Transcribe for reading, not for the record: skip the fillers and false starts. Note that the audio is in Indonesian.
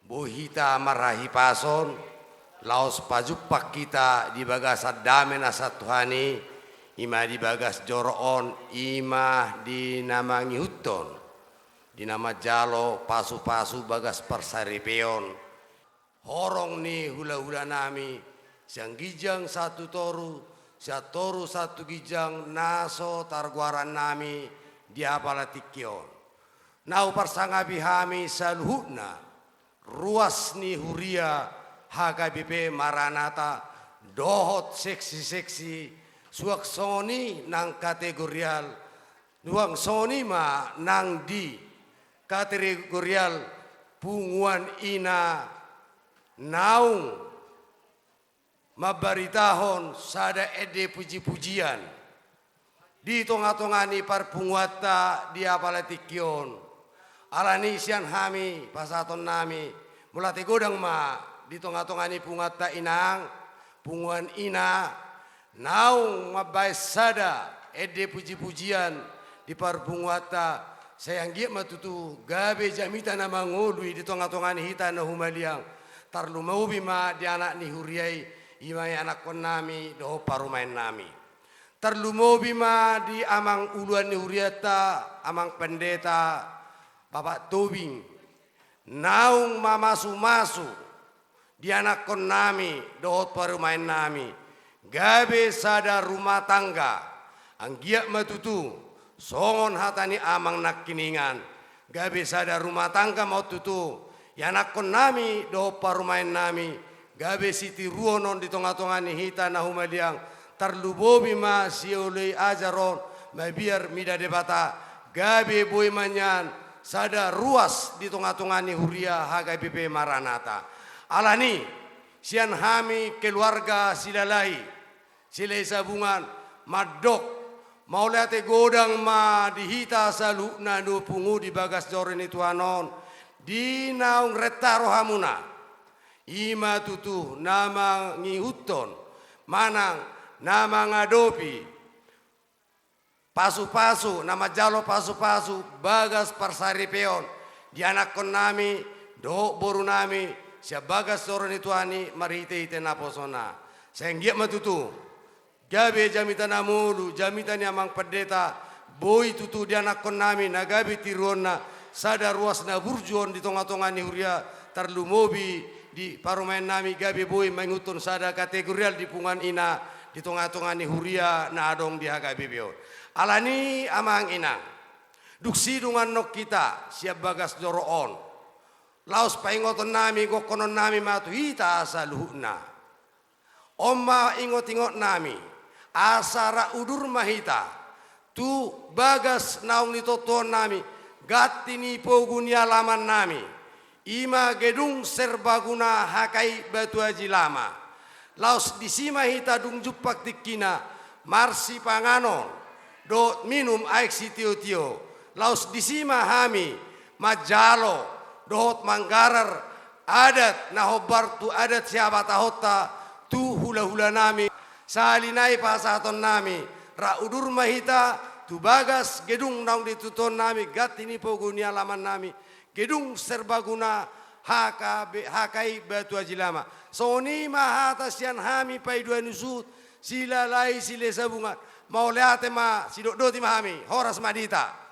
Bohita marahi pason, laos pajupak kita di bagas damen asat Tuhani, ima di bagas joroon, ima di nama ngihuton, di nama jalo pasu-pasu bagas persaripeon. Horong ni hula-hula nami, siang gijang satu toru, siang toru satu gijang naso targuaran nami di apalatikion. Nau parsangapi hami saluhutna, ruas ni huria HKBP Maranata dohot seksi-seksi suak soni nang kategorial duang soni ma nang di kategorial punguan ina naung mabaritahon sada ede puji-pujian di tonga-tongani parpunguata di apalatikion alani sian hami pasaton nami mulate godang ma di tonga-tongani pungata inang punguan ina naung mabai sada ede puji-pujian di parpunguata sayang giat matutu gabe jamita na mangului di tonga-tongani hita na humaliang tarlu maubi ma di anak ni huriai imai anak kon nami doho parumain nami tarlu maubi ma di amang uluan ni huriata amang pendeta Bapak Tobing, naung mamasu-masu di anak kon nami, dohot parumain nami, gabe sada rumah tangga, anggiak matutu, songon hatani amang nakkiningan, gabe sada rumah tangga mau tutu, ya anak kon nami, dohot parumain nami, gabe siti ruonon di tonga-tongani hita nahumaliang, tarlubobi ma siolei ajaron, biar mida debata, gabe boy manyan, sada ruas di tengah-tengah huria HKBP Maranata. Alani sian hami keluarga silalai silai sabungan madok mau lihat godang ma dihita salukna do pungu di bagas joren itu anon di naung retaro hamuna ima tutu nama ngihuton manang nama ngadopi pasu-pasu, nama jalo pasu-pasu, bagas persaripeon, di anak kon nami, do boru nami, siap bagas soron itu ani, marite-ite naposona. Senggiak matutu, gabe jamita namulu, jamita ni amang pendeta, boy tutu di anak kon nami, nagabe tiruonna, sada ruas na burjuon di tonga-tonga ni huria, tarlu mobi di parumain nami, gabe boy mengutun sada kategorial di pungan ina, di tonga-tonga ni huria, na adong di HKBP. Alani amang inang duksi dungan nok kita siap bagas joroon laos paingoton nami kokonon nami matu hita asaluhna omma ingot-ingot nami asara udur mahita tu bagas naung nitoton nami gatini pogunia laman nami ima gedung serbaguna hakai batu aji lama laos disima hita dung jupak tikina marsi panganon do minum aik si tio-tio laos disima hami majalo dohot manggarar adat nahobar tu adat siapa tahota tu hula-hula nami salinai pasaton nami ra udur mahita tu bagas gedung naung dituton nami gatini poguni alaman nami gedung serbaguna hakai batu ajilama soni mahata sian hami pai dua nusut silalai sile sabungan mau lihat ma sidok doti mahami horas madita